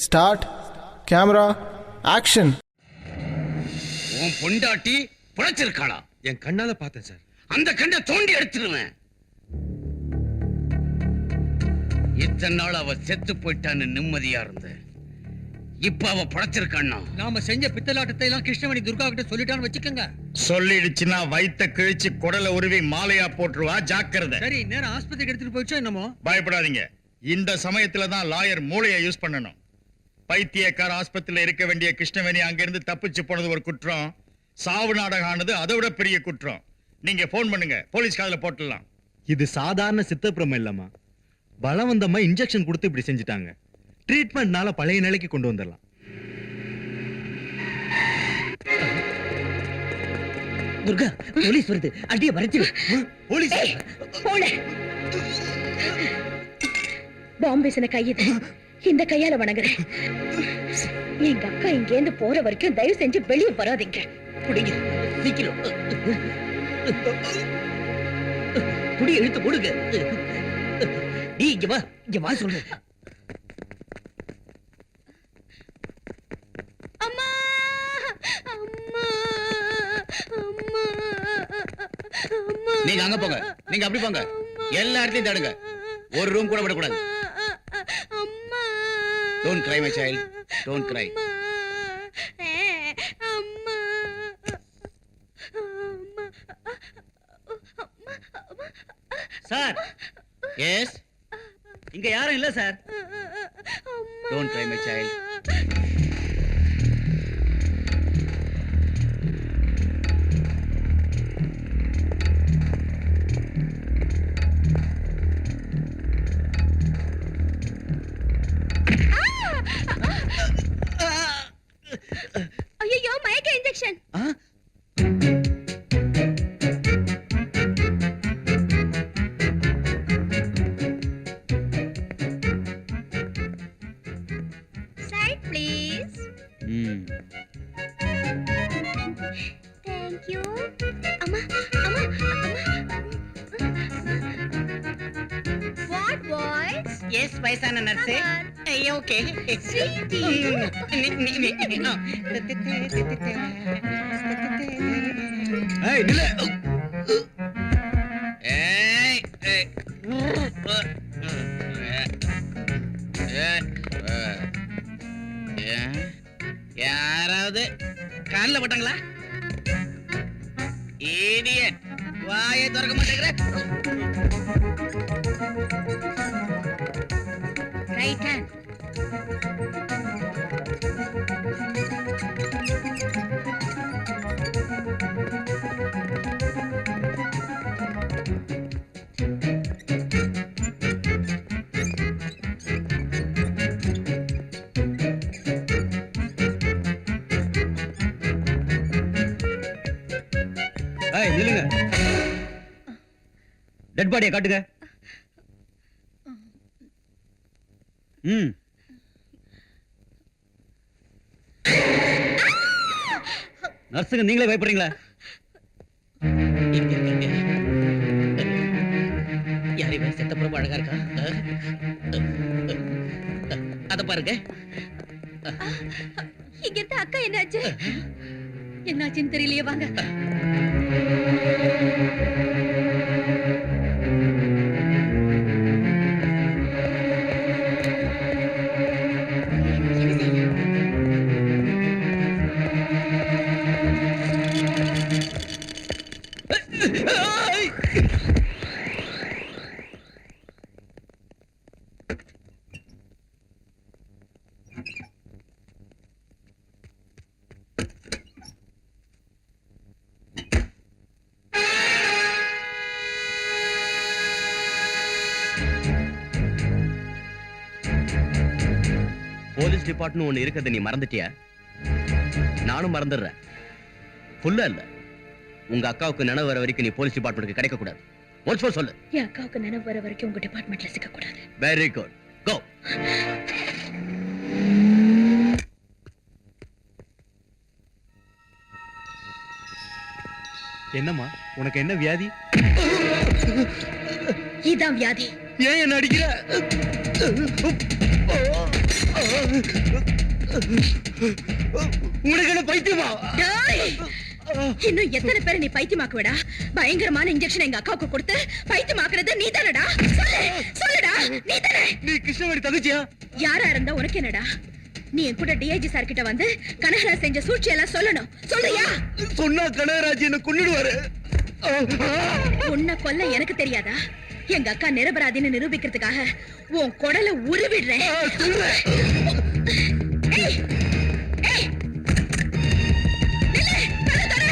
Start camera action. உன் பொண்டாட்டி புழைச்சிருக்காளா? என் கண்ணால பார்த்தேன் சார். அந்த கண்ணை தோண்டி எடுத்துருவேன். இத்தனை நாள் அவ செத்து போயிட்டான்னு நிம்மதியா இருந்த, இப்ப அவ புழைச்சிருக்கான்னா நாம செஞ்ச பித்தலாட்டத்தை எல்லாம் கிருஷ்ணமணி துர்கா கிட்ட சொல்லிட்டான்னு வச்சுக்கோங்க. சொல்லிடுச்சுன்னா வயித்த கிழிச்சு குடலை உருவி மாலையா போட்டுருவா, ஜாக்கிரதை. சரி, நேரம் ஆஸ்பத்திரிக்கு எடுத்துட்டு போயிடுச்சோ என்னமோ. பயப்படாதீங்க, இந்த சமயத்துல தான் லாயர் மூளையை யூஸ் பண்ணணும். பைத்தியக்கார ஆஸ்பத்திரியில இருக்க வேண்டிய கிருஷ்ணவேணி அங்கிருந்து தப்பிச்சு போனது ஒரு குற்றம், சாவு நாடகம் ஆனது அதை விட பெரிய குற்றம். நீங்க போன் பண்ணுங்க, போலீஸ் காதுல போட்டுடலாம். இது சாதாரண சித்தப்பிரமம் இல்லம்மா, பலவந்தமா இன்ஜெக்ஷன் கொடுத்து இப்படி செஞ்சுட்டாங்க. ட்ரீட்மெண்ட்னால பழைய நிலைக்கு கொண்டு வந்துடலாம். துர்கா, போலீஸ் வருது, அடிய மறைச்சு. போலீஸ் போல பாம்பேசன கையது இந்த கையால வணங்குறேன். எங்க அக்கா இங்க இருந்து போற வரைக்கும் தயவு செஞ்சு வெளியே வராதீங்க. புடிங்க, சீக்கிரம் புடி, இழுத்து போடுங்க. நீ இங்க வா சொல்றேன். அம்மா அம்மா அம்மா அம்மா. நீங்க அங்க போங்க, நீங்க அப்படி போங்க, எல்லா இடத்தையும் தேடுங்க, ஒரு ரூம் கூட விடக்கூடாது. அம்மா, Don't cry, my child. Don't cry. அம்மா, சார், Yes. இங்க யாரும் இல்ல sir. Don't cry, my child. ஐயோ, மயக்க injection. Side please. Thank you. அம்மா அம்மா அம்மா. What boys? எஸ், வயசான நர்ஸே. ஐயோ, ஓகே. ஏய் நில்ல. ஏய், ஏய். யாராவது காலில் போட்டாங்களா? இடியட், வாயை திறக்க மாட்டேங்கிற. Right hand. ஏய் நில்லுங்க. டெட் பாடியை காட்டுங்க. நர்ஸுங்க நீங்களே பயப்படுறீங்களா? யாரையுமே செத்த பிறப்பு அழகா இருக்கா? அத பாருங்க. இங்க இருந்த அக்கா என்னாச்சு? என்னாச்சுன்னு தெரியலையே, வாங்க. போலீஸ் டிபார்ட்மெண்ட் ஒண்ணு இருக்கிறது நீ மறந்துட்டியா? நானும் மறந்துடுறேன். ஃபுல்லா இல்ல, உங்க அக்காவுக்கு நினைவு வர வரைக்கும் நீ போலீஸ் டிபார்ட்மெண்ட்டுக்கு கிடைக்க கூடாது. ஒன்ஸ் சொல்லு. என் அக்காவுக்கு நினைவு வர வரைக்கும் உங்க டிபார்ட்மெண்ட்ல சிக்க கூடாது. வெரி குட், கோ. என்னம்மா, உனக்கு என்ன வியாதி? இதான் வியாதி. ஏன் என்ன அடிக்கிற? உனக்கு என்ன பைத்தியமா? டேய், இன்னும் எத்தனை பேரை நீ பைத்தியமாக்குவடா? பயங்கரமான இன்ஜெக்ஷன் எங்க அக்காவுக்கு கொடுத்து பைத்தியமாக்குறது நீ தானடா? சொல்லுடா, நீ தானே? நீ கிருஷ்ணவேணி தங்கச்சியா? யாரா இருந்தா உனக்கு என்னடா? நீ என் கூட டிஐஜி சார் கிட்ட வந்து கனகராஜ் செஞ்ச சூழ்ச்சி எல்லாம் சொல்லணும். சொல்றியா? சொன்னா கனகராஜ் என்ன கொன்னுடுவாரு. உன்னை கொல்ல எனக்கு தெரியாதா? எங்க அக்கா நிரபராதின்னு நிரூபிக்கிறதுக்காக உன் குடலை உருவிடுறேன். ஏய், ஏய், நில்லு, கதவை திற.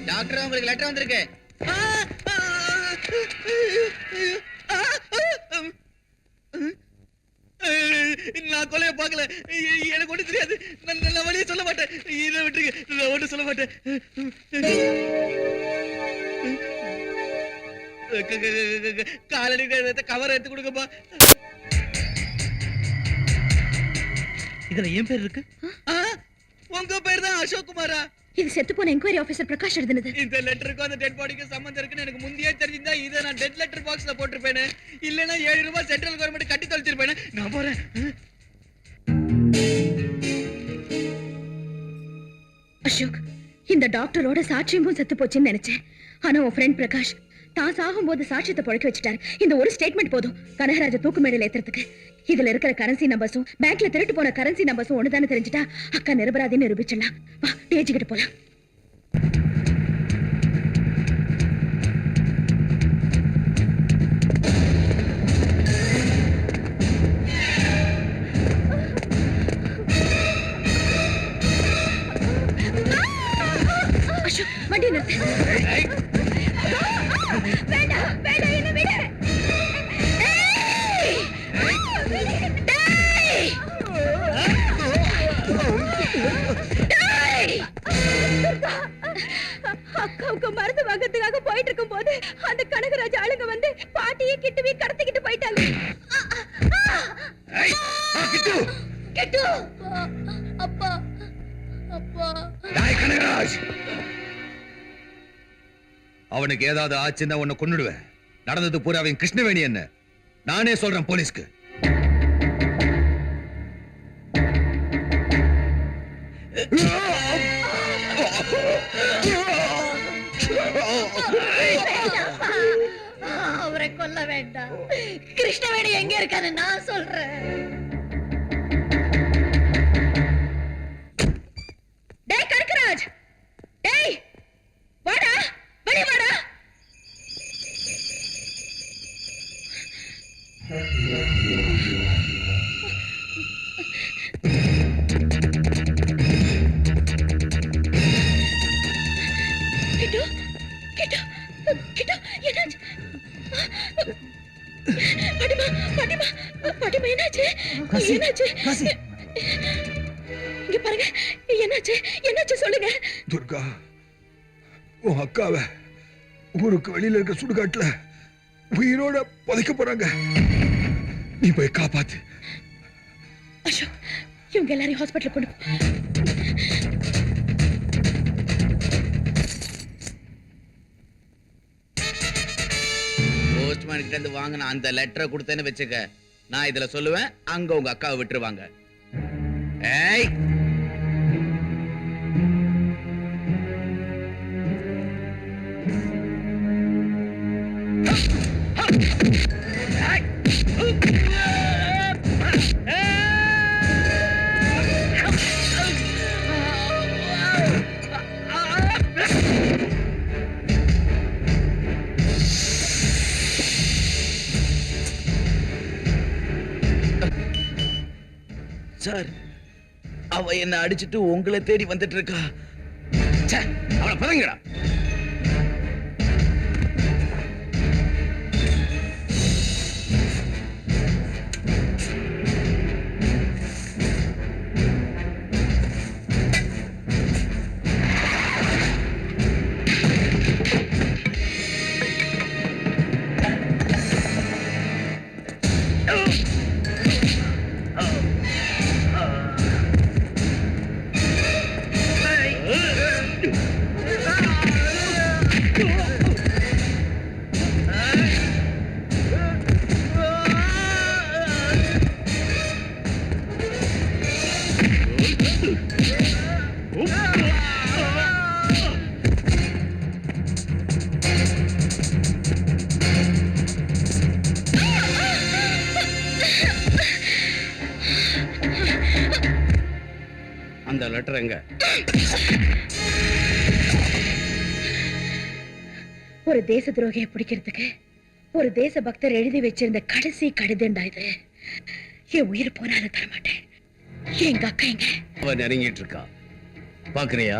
டாக்டர் உங்களுக்கு லெட்டர் வந்திருக்கு. நான் கொலைய பார்க்கல, எனக்கு ஒண்ணு தெரியாது. நான் வழியே சொல்ல மாட்டேன். இதை விட்டுருங்க, நான் ஒண்ணு சொல்ல மாட்டேன். காலடி கவர் எடுத்து கொடுங்கப்பா. இதுல என் பேர் இருக்கு. உங்க பேர் தான் அசோக் குமாரா? இது செத்து போன என்கொயரி ஆபீசர் பிரகாஷ் எழுதுனது. இந்த லெட்டருக்கு அந்த டெட் பாடிக்கு சம்பந்தம் இருக்குன்னு எனக்கு முந்தையே தெரிஞ்சிருந்தா இதை நான் டெட் லெட்டர் பாக்ஸ்ல போட்டிருப்பேனே. இல்லைன்னா 7 ரூபாய் சென்ட்ரல் கவர்மெண்ட் கட்டி தொலைச்சிருப்பேனே. நான் போறேன். அசோக், இந்த டாக்டரோட சாட்சியமும் செத்து போச்சுன்னு நினைச்சேன். ஆனா உன் ஃப்ரெண்ட் பிரகாஷ் தான் சாகும்போது சாட்சியத்தை பழக்க வச்சுட்டாரு. இந்த ஒரு ஸ்டேட்மெண்ட் போதும் கனகராஜ தூக்கு மேடையில ஏத்துறதுக்கு. இதுல இருக்கிற கரன்சி நம்பர்ஸும் பேங்க்ல திருட்டு போன கரன்சி நம்பர்ஸும் ஒண்ணுதானே தெரிஞ்சுட்டா அக்கா நிரபராதின்னு நிரூபிச்சிடலாம். வா, டிஐஜி கிட்ட போலாம். அசோக், வண்டி நிறுத்து. வேண்டாம், வேண்டாம், என்ன விடு. அக்காவுக்கு மருந்து வாங்கறதுக்காக போயிட்டு இருக்கும் போது அந்த கனகராஜ் ஆளுங்க வந்து பாட்டியை கிட்டுவி கடத்திக்கிட்டு போயிட்டாங்க. கிட்டு, அப்பா, அப்பா. கனகராஜ், அவனுக்கு ஏதாவது ஆச்சுன்னா உன்னை கொன்னுடுவேன். நடந்தது பூரா அவன் கிருஷ்ணவேணி என்ன நானே சொல்றேன் போலீஸ்க்கு. அவரை கொல்ல வேண்டாம். கிருஷ்ணவேணி எங்க இருக்கான்னு நான் சொல்றேன். டேய் கனகராஜ், டேய் வாடா, வெளிய வாடா. கிட்டு, கிட்டு, கிட்டு, என்னாச்சு? பாட்டிமா, பாட்டிமா, பாட்டிமா, என்னாச்சு? என்னாச்சு? இங்க பாருங்க, என்னாச்சு? என்னாச்சு சொல்லுங்க. துர்கா, உன் அக்காவை ஊருக்கு வெளியில இருக்க சுடுகாட்டுல உயிரோட புதைக்க போறாங்க. நீ போய் காப்பாத்து. அசோக், இவங்க எல்லாரையும் ஹாஸ்பிட்டல் கொண்டு போ. போஸ்ட்மேன் கிட்ட இருந்து வாங்கின அந்த லெட்டரை கொடுத்தேன்னு வச்சுக்க, நான் இதுல சொல்லுவேன், அங்க உங்க அக்காவை விட்டுருவாங்க. ஏய், சார், அவ என்ன அடிச்சிட்டு உங்களை தேடி வந்துட்டு இருக்கா. அவளை பதங்கடா. லெட்டர் எங்க? ஒரு தேச துரோகியை பிடிக்கிறதுக்கு ஒரு தேச பக்தர் எழுதி வச்சிருந்த கடைசி கடிதண்டா இது. என் உயிர் போனாலும் தரமாட்டேன். எங்க அக்கா எங்க? அவன் நெருங்கிட்டு இருக்கா, பாக்குறியா?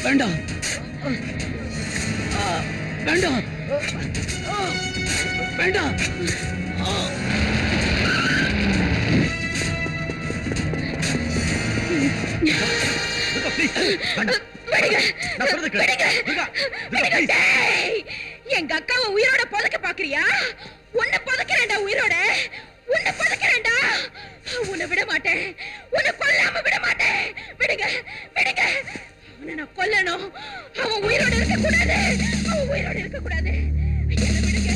வேண்டாம் வேண்டாம் வேண்டாம். எங்க அக்காவை உயிரோட புதைக்க பாக்குறியா? உன்னை புதைக்கிறேன்டா, உயிரோட உன்னை புதைக்கிறேன்டா. உன்னை விட மாட்டேன், உன்னை கொல்லாம விட மாட்டேன். விடுங்க விடுங்க, அவனை நான் கொல்லணும். அவன் உயிரோட இருக்க கூடாது, அவன் உயிரோட இருக்க கூடாது. என்ன விடுங்க,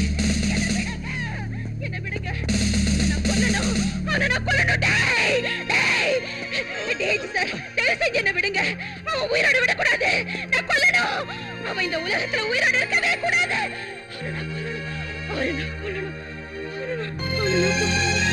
என்ன விடுங்க, என்ன விடுங்க. நான் கொல்லணும், அவனை நான் கொல்லணும். டேய் டேய் டேய் சார், தயவு செஞ்சு என்ன விடுங்க. அவன் உயிரோட விடக்கூடாது, நான் கொல்லணும். அவன் இந்த உலகத்துல உயிரோட இருக்கவே கூடாது. அவனை நான் கொல்லணும், அவனை நான் கொல்லணும், அவனை நான் கொல்லணும்.